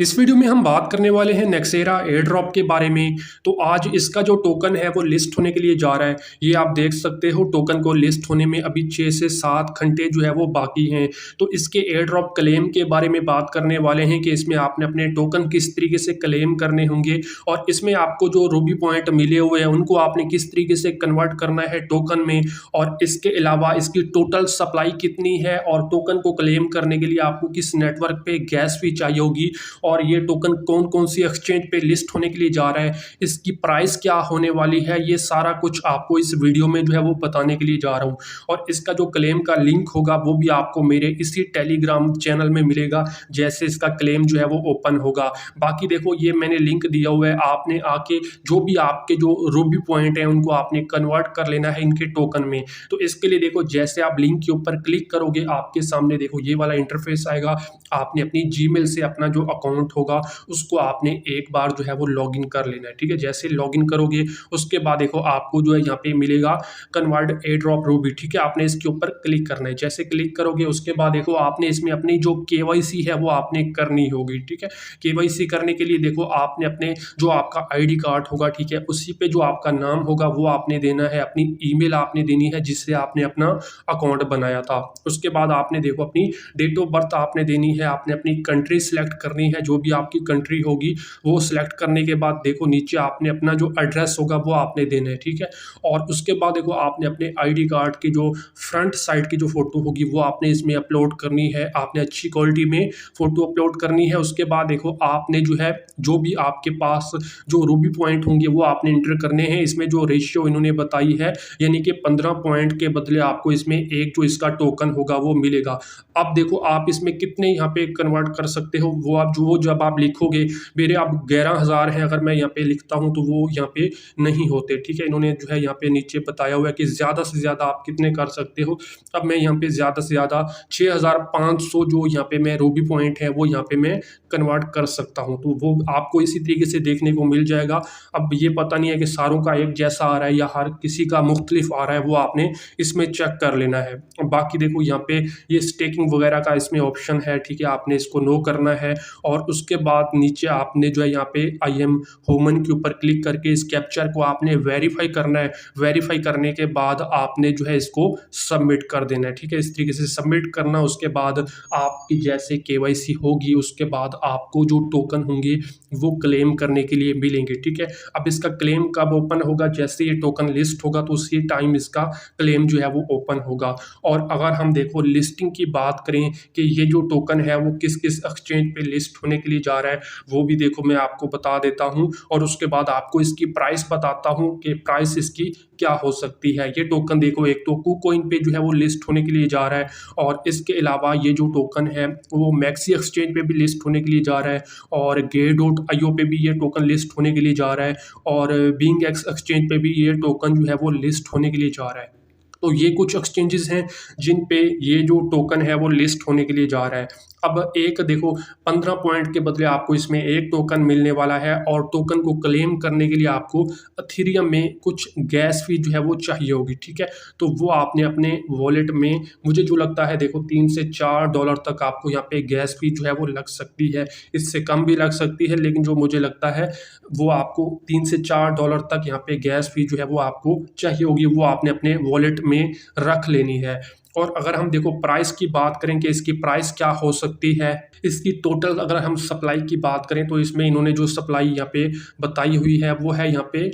इस वीडियो में हम बात करने वाले हैं नेक्सेरा एयर ड्रॉप के बारे में। तो आज इसका जो टोकन है वो लिस्ट होने के लिए जा रहा है। ये आप देख सकते हो टोकन को लिस्ट होने में अभी 6 से 7 घंटे जो है वो बाकी हैं। तो इसके एयर ड्रॉप क्लेम के बारे में बात करने वाले हैं कि इसमें आपने अपने टोकन किस तरीके से क्लेम करने होंगे और इसमें आपको जो रूबी पॉइंट मिले हुए हैं उनको आपने किस तरीके से कन्वर्ट करना है टोकन में, और इसके अलावा इसकी टोटल सप्लाई कितनी है और टोकन को क्लेम करने के लिए आपको किस नेटवर्क पे गैस फी चाहिए होगी, और ये टोकन कौन कौन सी एक्सचेंज पे लिस्ट होने के लिए जा रहा है, इसकी प्राइस क्या होने वाली है, ये सारा कुछ आपको इस वीडियो में जो है वो बताने के लिए जा रहा हूँ। और इसका जो क्लेम का लिंक होगा वो भी आपको मेरे इसी टेलीग्राम चैनल में मिलेगा जैसे इसका क्लेम जो है वो ओपन होगा। बाकी देखो ये मैंने लिंक दिया हुआ है, आपने आके जो भी आपके जो रूबी पॉइंट है उनको आपने कन्वर्ट कर लेना है इनके टोकन में। तो इसके लिए देखो जैसे आप लिंक के ऊपर क्लिक करोगे आपके सामने देखो ये वाला इंटरफेस आएगा। आपने अपनी जीमेल से अपना जो अकाउंट होगा उसको आपने एक बार जो है वो लॉगिन कर लेना है। ठीक है, जैसे लॉगिन करोगे उसके बाद देखो आपको जो है यहाँ पे मिलेगा कन्वर्ट एयर ड्रॉप रूबी। ठीक है, आपने इसके ऊपर क्लिक करना है। जैसे क्लिक करोगे उसके बाद देखो आपने इसमें अपनी जो केवाईसी है वो आपने करनी होगी। ठीक है, केवाईसी करने के लिए देखो आपने अपने जो आपका आईडी कार्ड होगा, ठीक है, उसी पे जो आपका नाम होगा वो आपने देना है, अपनी ईमेल आपने देनी है जिससे आपने अपना अकाउंट बनाया था। उसके बाद आपने देखो अपनी डेट ऑफ बर्थ आपने देनी है, आपने अपनी कंट्री सिलेक्ट करनी है, जो भी आपकी कंट्री होगी वो सिलेक्ट करने के बाद देखो नीचे आपने अपना जो एड्रेस होगा वो आपने देना है। ठीक है, और उसके बाद देखो आपने अपने आईडी कार्ड की जो फ्रंट साइड की जो फोटो होगी वो आपने इसमें अपलोड करनी है, आपने अच्छी क्वालिटी में फोटो अपलोड करनी है। उसके बाद देखो आपने जो है जो भी आपके पास जो रूबी पॉइंट होंगे वो आपने इंटर करने हैं। इसमें जो रेशियो इन्होंने बताई है यानी कि 15 पॉइंट के बदले आपको इसमें एक जो इसका टोकन होगा वो मिलेगा। अब देखो आप इसमें कितने यहाँ पे कन्वर्ट कर सकते हो वो आप जो जब आप लिखोगे, मेरे अब 11,000 है, अगर मैं यहाँ पे लिखता हूँ तो वो यहाँ पे नहीं होते। ठीक है, इन्होंने जो है यहाँ पे नीचे बताया हुआ है कि ज़्यादा से ज़्यादा आप कितने कर सकते हो। अब मैं यहाँ पे ज़्यादा से ज़्यादा 6,500 जो यहाँ पे मैं रूबी पॉइंट है वो यहाँ पे मैं कन्वर्ट कर सकता हूँ। तो वो आपको इसी तरीके से देखने को मिल जाएगा। अब ये पता नहीं है कि सारों का एक जैसा आ रहा है या हर किसी का मुख्तलिफ आ रहा है, वो आपने इसमें चेक कर लेना है। बाकी देखो यहाँ पे ये स्टेकिंग वगैरह का इसमें ऑप्शन है। ठीक है, आपने इसको नो करना है और उसके बाद नीचे आपने जो है यहाँ पे आई एम ह्यूमन के ऊपर क्लिक करके इस कैप्चर को आपने वेरीफाई करना है। वेरीफाई करने के बाद आपने जो है इसको सबमिट कर देना है। ठीक है, इस तरीके से सबमिट करना। उसके बाद आपकी जैसे केवाईसी होगी उसके बाद आपको जो टोकन होंगे वो क्लेम करने के लिए मिलेंगे। ठीक है, अब इसका क्लेम कब ओपन होगा, जैसे ये टोकन लिस्ट होगा तो उसी टाइम इसका क्लेम जो है वो ओपन होगा। और अगर हम देखो लिस्टिंग की बात करें कि ये जो टोकन है वो किस किस एक्सचेंज पे लिस्ट होने के लिए जा रहा है वो भी देखो मैं आपको बता देता हूँ, और उसके बाद आपको इसकी प्राइस बताता हूँ कि प्राइस इसकी क्या हो सकती है। ये टोकन देखो एक तो KuCoin पे जो है वो लिस्ट होने के लिए जा रहा है, और इसके अलावा ये जो टोकन है वो मैक्सी एक्सचेंज पे भी लिस्ट होने के लिए जा रहा है, और Gate.io पे भी ये टोकन लिस्ट होने के लिए जा रहा है, और BingX एक्सचेंज पे भी ये टोकन जो है वो लिस्ट होने के लिए जा रहा है। तो ये कुछ एक्सचेंजेस हैं जिन पे ये जो टोकन है वो लिस्ट होने के लिए जा रहा है। अब एक देखो 15 पॉइंट के बदले आपको इसमें एक टोकन मिलने वाला है, और टोकन को क्लेम करने के लिए आपको एथेरियम में कुछ गैस फी जो है वो चाहिए होगी। ठीक है, तो वो आपने अपने वॉलेट में, मुझे जो लगता है देखो $3 से $4 तक आपको यहाँ पे गैस फी जो है वो लग सकती है, इससे कम भी लग सकती है, लेकिन जो मुझे लगता है वो आपको $3 से $4 तक यहाँ पे गैस फी जो है वो आपको चाहिए होगी, वो आपने अपने वॉलेट में रख लेनी है। और अगर हम देखो प्राइस की बात करें कि इसकी प्राइस क्या हो सकती है, इसकी टोटल अगर हम सप्लाई की बात करें तो इसमें इन्होंने जो सप्लाई यहाँ पे बताई हुई है वो है यहाँ पे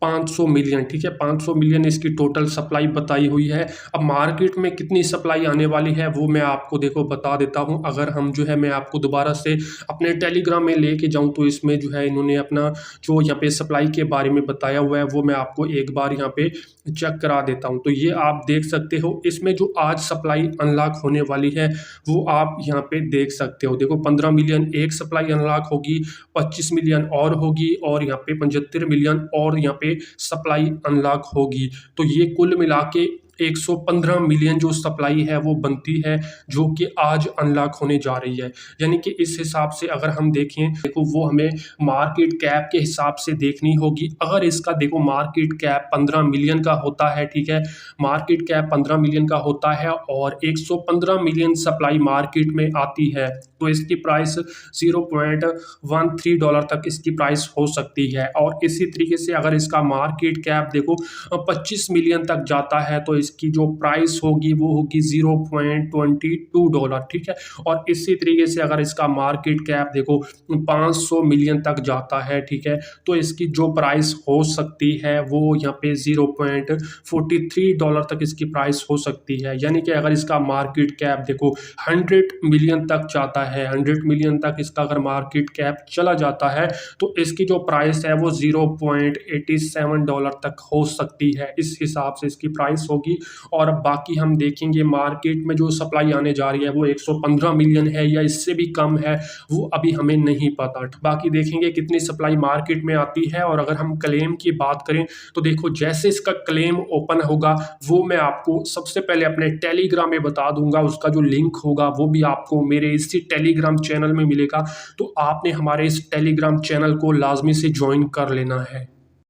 500 मिलियन। ठीक है, 500 मिलियन इसकी टोटल सप्लाई बताई हुई है। अब मार्केट में कितनी सप्लाई आने वाली है वो मैं आपको देखो बता देता हूँ। अगर हम जो है मैं आपको दोबारा से अपने टेलीग्राम में लेके जाऊँ तो इसमें जो है इन्होंने अपना जो यहाँ पे सप्लाई के बारे में बताया हुआ है वो मैं आपको एक बार यहाँ पे चेक करा देता हूँ। तो ये आप देख सकते हो, इसमें जो आज सप्लाई अनलॉक होने वाली है वो आप यहाँ पे देख सकते हो। देखो 15 मिलियन एक सप्लाई अनलॉक होगी, 25 मिलियन और होगी, और यहाँ पे 75 मिलियन और यहाँ पे सप्लाई अनलॉक होगी। तो ये कुल मिला के 115 मिलियन जो सप्लाई है वो बनती है, जो कि आज अनलॉक होने जा रही है। यानी कि इस हिसाब से अगर हम देखें, देखो वो हमें मार्केट कैप के हिसाब से देखनी होगी। अगर इसका देखो मार्केट कैप 15 मिलियन का होता है, ठीक है, मार्केट कैप 15 मिलियन का होता है और 115 मिलियन सप्लाई मार्केट में आती है, तो इसकी प्राइस $0.13 तक इसकी प्राइस हो सकती है। और इसी तरीके से अगर इसका मार्केट कैप देखो 25 मिलियन तक जाता है, तो इसकी जो प्राइस होगी वो होगी $0.22, ठीक है। और इसी तरीके से अगर इसका मार्केट कैप देखो 500 मिलियन तक जाता है, ठीक है, तो इसकी जो प्राइस हो सकती है वो यहाँ पे $0.43 तक इसकी प्राइस हो सकती है। यानी कि अगर इसका मार्केट कैप देखो 100 मिलियन तक जाता है, 100 मिलियन तक इसका अगर मार्केट कैप चला जाता है, तो इसकी जो प्राइस है वो $0.87 तक हो सकती है। इस हिसाब से इसकी प्राइस होगी। और बाकी हम देखेंगे मार्केट में जो सप्लाई आने जा रही है वो 115 मिलियन है या इससे भी कम है, वो अभी हमें नहीं पता। बाकी देखेंगे कितनी सप्लाई मार्केट में आती है। और अगर हम क्लेम की बात करें तो देखो जैसे इसका क्लेम ओपन होगा वो मैं आपको सबसे पहले अपने टेलीग्राम में बता दूंगा। उसका जो लिंक होगा वो भी आपको मेरे इसी टेलीग्राम चैनल में मिलेगा, तो आपने हमारे इस टेलीग्राम चैनल को लाजमी से ज्वाइन कर लेना है।